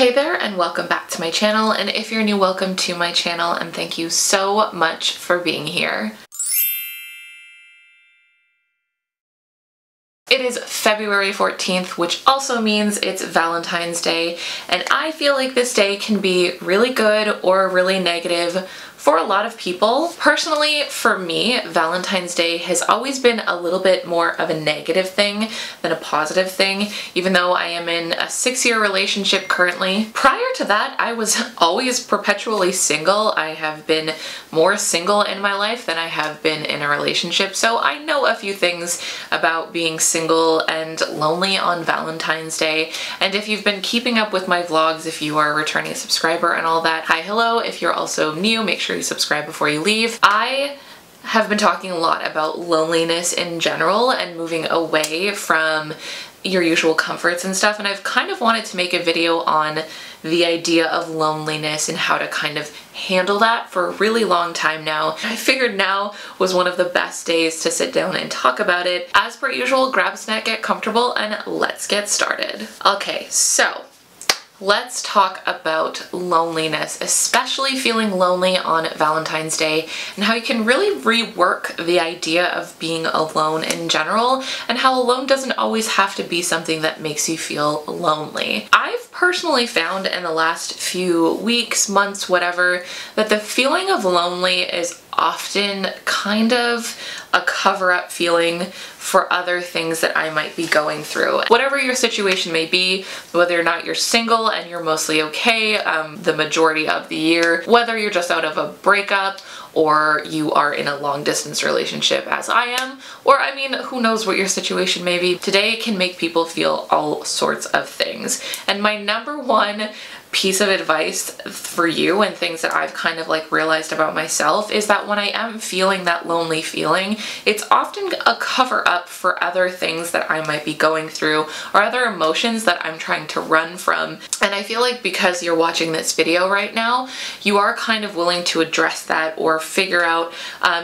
Hey there and welcome back to my channel, and if you're new, welcome to my channel and thank you so much for being here. It is February 14th, which also means it's Valentine's Day, and I feel like this day can be really good or really negative for a lot of people. Personally, for me, Valentine's Day has always been a little bit more of a negative thing than a positive thing, even though I am in a 6-year relationship currently. Prior to that, I was always perpetually single. I have been more single in my life than I have been in a relationship, so I know a few things about being single and lonely on Valentine's Day. And if you've been keeping up with my vlogs, if you are a returning subscriber and all that, hi, hello. If you're also new, make sure you subscribe before you leave. I have been talking a lot about loneliness in general and moving away from your usual comforts and stuff, and I've kind of wanted to make a video on the idea of loneliness and how to kind of handle that for a really long time now. I figured now was one of the best days to sit down and talk about it. As per usual, grab a snack, get comfortable, and let's get started. Okay, so let's talk about loneliness, especially feeling lonely on Valentine's Day, and how you can really rework the idea of being alone in general, and how alone doesn't always have to be something that makes you feel lonely. I've personally found in the last few weeks, months, whatever, that the feeling of lonely is often kind of a cover-up feeling for other things that I might be going through. Whatever your situation may be, whether or not you're single and you're mostly okay the majority of the year, whether you're just out of a breakup or you are in a long-distance relationship as I am, or I mean, who knows what your situation may be. Today can make people feel all sorts of things. And my number one piece of advice for you, and things that I've kind of like realized about myself, is that when I am feeling that lonely feeling, it's often a cover up for other things that I might be going through or other emotions that I'm trying to run from. And I feel like because you're watching this video right now, you are kind of willing to address that or figure out,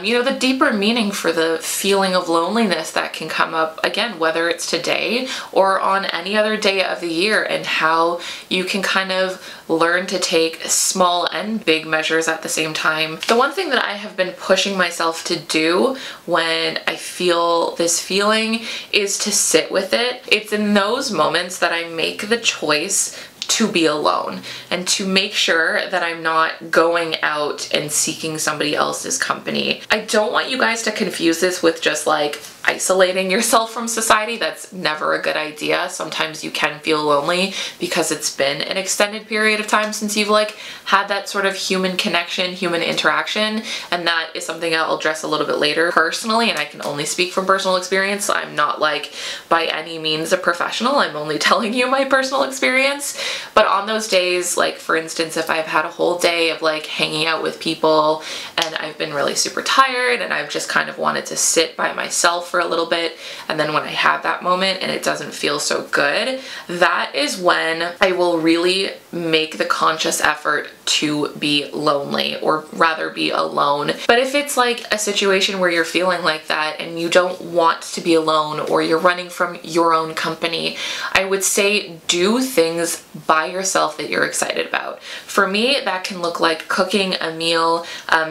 you know, the deeper meaning for the feeling of loneliness that can come up, again, whether it's today or on any other day of the year, and how you can kind of learn to take small and big measures at the same time. The one thing that I have been pushing myself to do when I feel this feeling is to sit with it. It's in those moments that I make the choice to be alone and to make sure that I'm not going out and seeking somebody else's company. I don't want you guys to confuse this with just like isolating yourself from society. That's never a good idea. Sometimes you can feel lonely because it's been an extended period of time since you've like had that sort of human connection, human interaction, and that is something I'll address a little bit later. Personally, and I can only speak from personal experience, I'm not like by any means a professional. I'm only telling you my personal experience. But on those days, like for instance, if I've had a whole day of like hanging out with people and I've been really super tired and I've just kind of wanted to sit by myself for a little bit, and then when I have that moment and it doesn't feel so good, that is when I will really make the conscious effort to be lonely, or rather be alone. But if it's like a situation where you're feeling like that and you don't want to be alone, or you're running from your own company, I would say do things by yourself that you're excited about. For me, that can look like cooking a meal,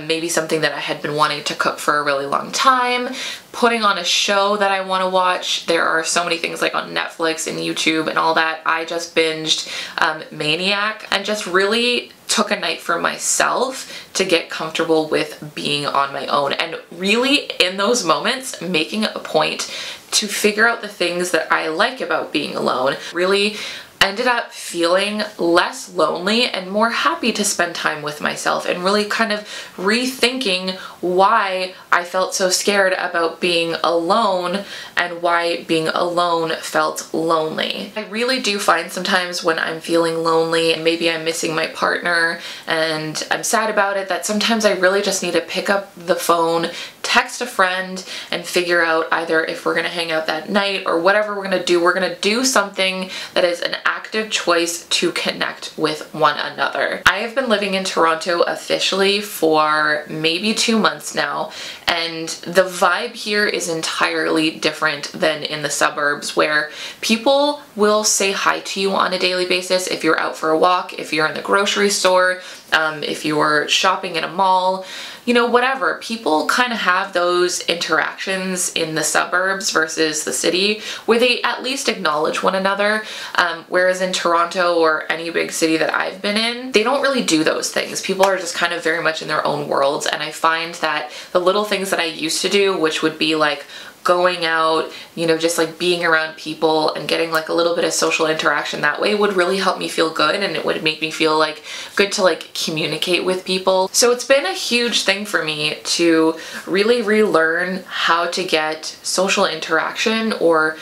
maybe something that I had been wanting to cook for a really long time, putting on a show that I want to watch. There are so many things like on Netflix and YouTube and all that. I just binged Maniac and just really took a night for myself to get comfortable with being on my own, and really in those moments making a point to figure out the things that I like about being alone. Really ended up feeling less lonely and more happy to spend time with myself, and really kind of rethinking why I felt so scared about being alone and why being alone felt lonely. I really do find sometimes when I'm feeling lonely and maybe I'm missing my partner and I'm sad about it, that sometimes I really just need to pick up the phone, text a friend and figure out either if we're gonna hang out that night or whatever we're gonna do. We're gonna do something that is an active choice to connect with one another. I have been living in Toronto officially for maybe 2 months now, and the vibe here is entirely different than in the suburbs, where people will say hi to you on a daily basis if you're out for a walk, if you're in the grocery store, if you're shopping in a mall, you know, whatever. People kind of have those interactions in the suburbs versus the city where they at least acknowledge one another, whereas in Toronto or any big city that I've been in, they don't really do those things. People are just kind of very much in their own worlds, and I find that the little things that I used to do, which would be like going out, you know, just like being around people and getting like a little bit of social interaction that way, would really help me feel good, and it would make me feel like good to like communicate with people. So it's been a huge thing for me to really relearn how to get social interaction, or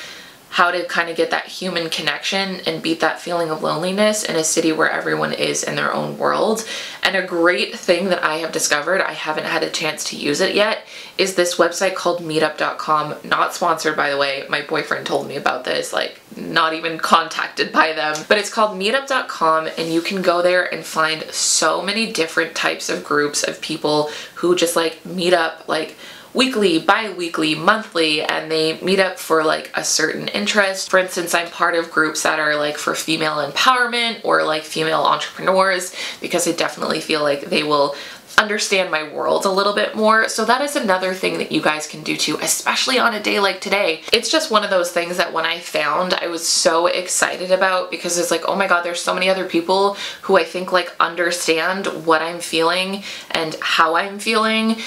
how to kind of get that human connection and beat that feeling of loneliness in a city where everyone is in their own world. And a great thing that I have discovered, I haven't had a chance to use it yet, is this website called meetup.com. Not sponsored, by the way. My boyfriend told me about this, like not even contacted by them. But it's called meetup.com, and you can go there and find so many different types of groups of people who just like meet up like weekly, bi-weekly, monthly, and they meet up for like a certain interest. For instance, I'm part of groups that are like for female empowerment or like female entrepreneurs, because I definitely feel like they will understand my world a little bit more. So that is another thing that you guys can do too, especially on a day like today. It's just one of those things that when I found, I was so excited about, because it's like, oh my God, there's so many other people who I think like understand what I'm feeling and how I'm feeling,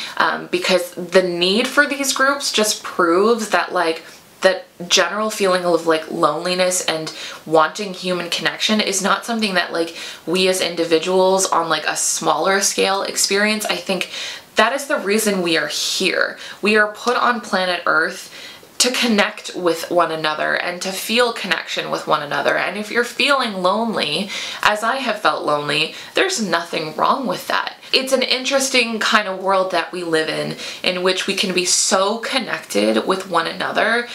because the need for these groups just proves that like that general feeling of like loneliness and wanting human connection is not something that like we as individuals on like a smaller scale experience. I think that is the reason we are here. We are put on planet Earth to connect with one another and to feel connection with one another. And if you're feeling lonely, as I have felt lonely, there's nothing wrong with that. It's an interesting kind of world that we live in which we can be so connected with one another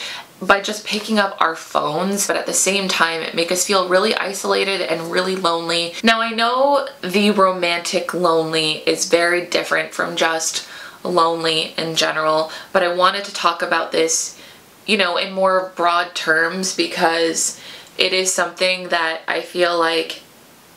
by just picking up our phones, but at the same time it make us feel really isolated and really lonely. Now I know the romantic lonely is very different from just lonely in general, but I wanted to talk about this, you know, in more broad terms, because it is something that I feel like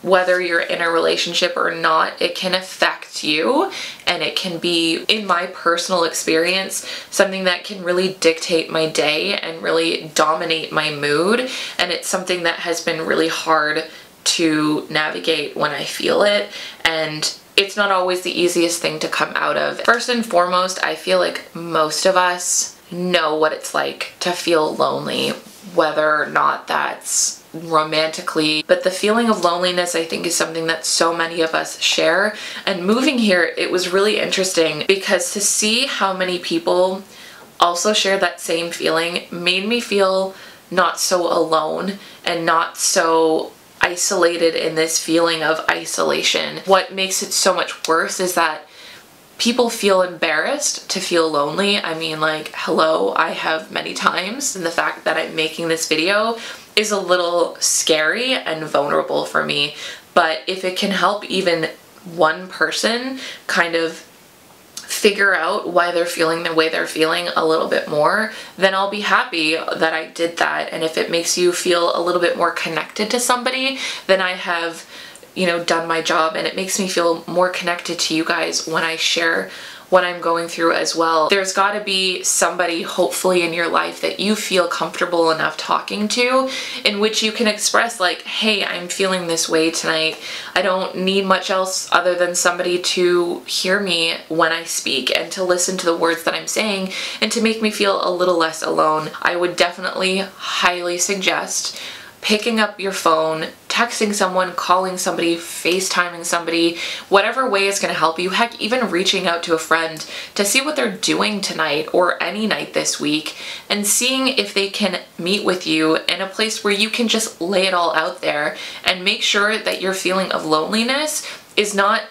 whether you're in a relationship or not, it can affect you, and it can be, in my personal experience, something that can really dictate my day and really dominate my mood. And it's something that has been really hard to navigate when I feel it, and it's not always the easiest thing to come out of. First and foremost, I feel like most of us know what it's like to feel lonely, whether or not that's romantically, but the feeling of loneliness I think is something that so many of us share. And moving here, it was really interesting because to see how many people also share that same feeling made me feel not so alone and not so isolated in this feeling of isolation. What makes it so much worse is that people feel embarrassed to feel lonely. I mean, like, hello, I have many times, and the fact that I'm making this video is a little scary and vulnerable for me. But if it can help even one person kind of figure out why they're feeling the way they're feeling a little bit more, then I'll be happy that I did that. And if it makes you feel a little bit more connected to somebody, then I have, you know, done my job, and it makes me feel more connected to you guys when I share what I'm going through as well. There's got to be somebody hopefully in your life that you feel comfortable enough talking to, in which you can express like, hey, I'm feeling this way tonight. I don't need much else other than somebody to hear me when I speak and to listen to the words that I'm saying and to make me feel a little less alone. I would definitely highly suggest picking up your phone, texting someone, calling somebody, FaceTiming somebody, whatever way is going to help you. Heck, even reaching out to a friend to see what they're doing tonight or any night this week, and seeing if they can meet with you in a place where you can just lay it all out there and make sure that your feeling of loneliness is not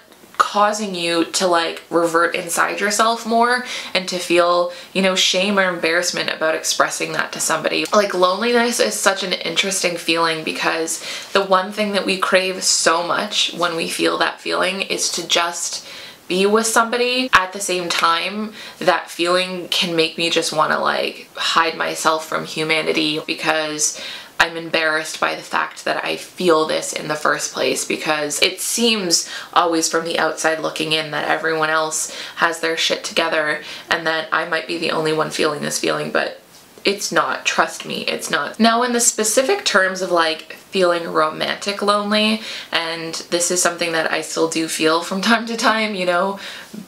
causing you to like revert inside yourself more and to feel, you know, shame or embarrassment about expressing that to somebody. Like, loneliness is such an interesting feeling because the one thing that we crave so much when we feel that feeling is to just be with somebody. At the same time, that feeling can make me just want to like hide myself from humanity because I'm embarrassed by the fact that I feel this in the first place, because it seems always from the outside looking in that everyone else has their shit together and that I might be the only one feeling this feeling, but it's not. Trust me, it's not. Now, in the specific terms of like feeling romantic lonely, and this is something that I still do feel from time to time, you know,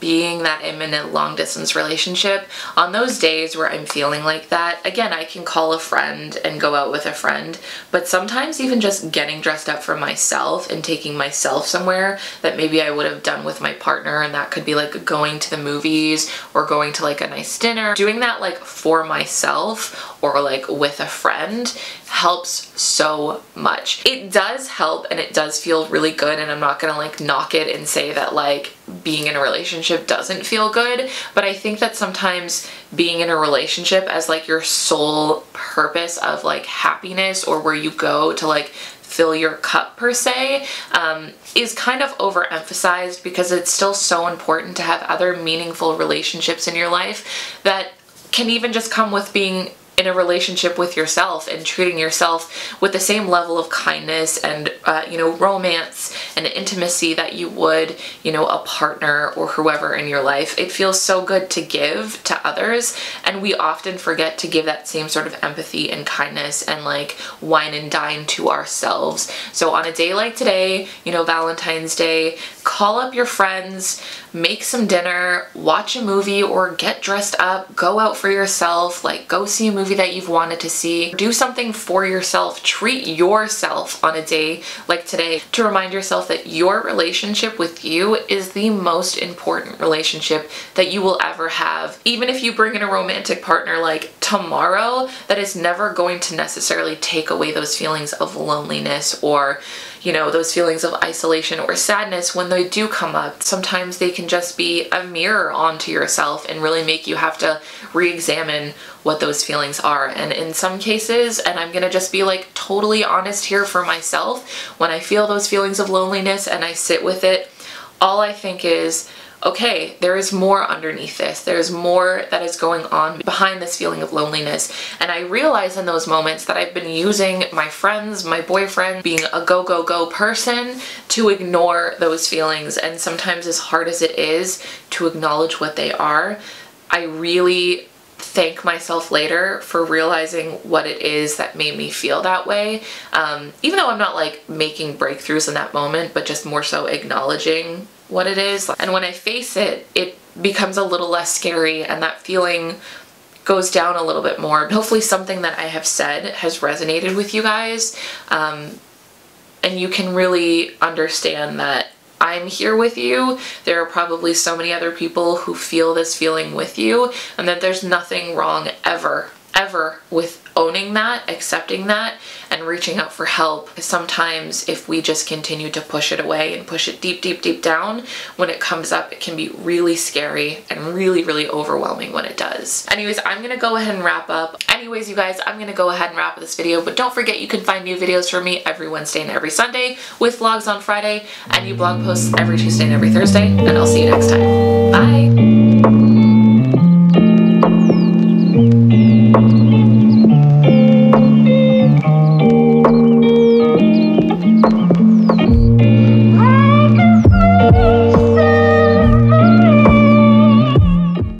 being that I'm in a long distance relationship, on those days where I'm feeling like that, again, I can call a friend and go out with a friend, but sometimes even just getting dressed up for myself and taking myself somewhere that maybe I would have done with my partner, and that could be like going to the movies or going to like a nice dinner, doing that like for myself or like with a friend helps so much. It does help and it does feel really good, and I'm not gonna like knock it and say that like being in a relationship doesn't feel good, but I think that sometimes being in a relationship as like your sole purpose of like happiness, or where you go to like fill your cup per se, is kind of overemphasized, because it's still so important to have other meaningful relationships in your life that can even just come with being in a relationship with yourself and treating yourself with the same level of kindness and, you know, romance and intimacy that you would, you know, a partner or whoever in your life. It feels so good to give to others, and we often forget to give that same sort of empathy and kindness and like wine and dine to ourselves. So on a day like today, you know, Valentine's Day, call up your friends, make some dinner, watch a movie or get dressed up, go out for yourself, like go see a movie that you've wanted to see. Do something for yourself. Treat yourself on a day like today to remind yourself that your relationship with you is the most important relationship that you will ever have. Even if you bring in a romantic partner like tomorrow, that is never going to necessarily take away those feelings of loneliness or, you know, those feelings of isolation or sadness when they do come up. Sometimes they can just be a mirror onto yourself and really make you have to re-examine what those feelings are. And in some cases, and I'm gonna just be like totally honest here for myself, when I feel those feelings of loneliness and I sit with it, all I think is, okay, there is more underneath this. There's more that is going on behind this feeling of loneliness. And I realize in those moments that I've been using my friends, my boyfriend, being a go, go, go person to ignore those feelings. And sometimes, as hard as it is to acknowledge what they are, I really thank myself later for realizing what it is that made me feel that way. Even though I'm not like making breakthroughs in that moment, but just more so acknowledging what it is. And when I face it, it becomes a little less scary and that feeling goes down a little bit more. Hopefully something that I have said has resonated with you guys, and you can really understand that I'm here with you. There are probably so many other people who feel this feeling with you, and that there's nothing wrong ever with owning that, accepting that, and reaching out for help. Sometimes if we just continue to push it away and push it deep, deep, deep down, when it comes up, it can be really scary and really, really overwhelming when it does. Anyways, I'm gonna go ahead and wrap up. Anyways, you guys, I'm gonna go ahead and wrap up this video, but don't forget you can find new videos from me every Wednesday and every Sunday, with vlogs on Friday, and new blog posts every Tuesday and every Thursday, and I'll see you next time. Bye!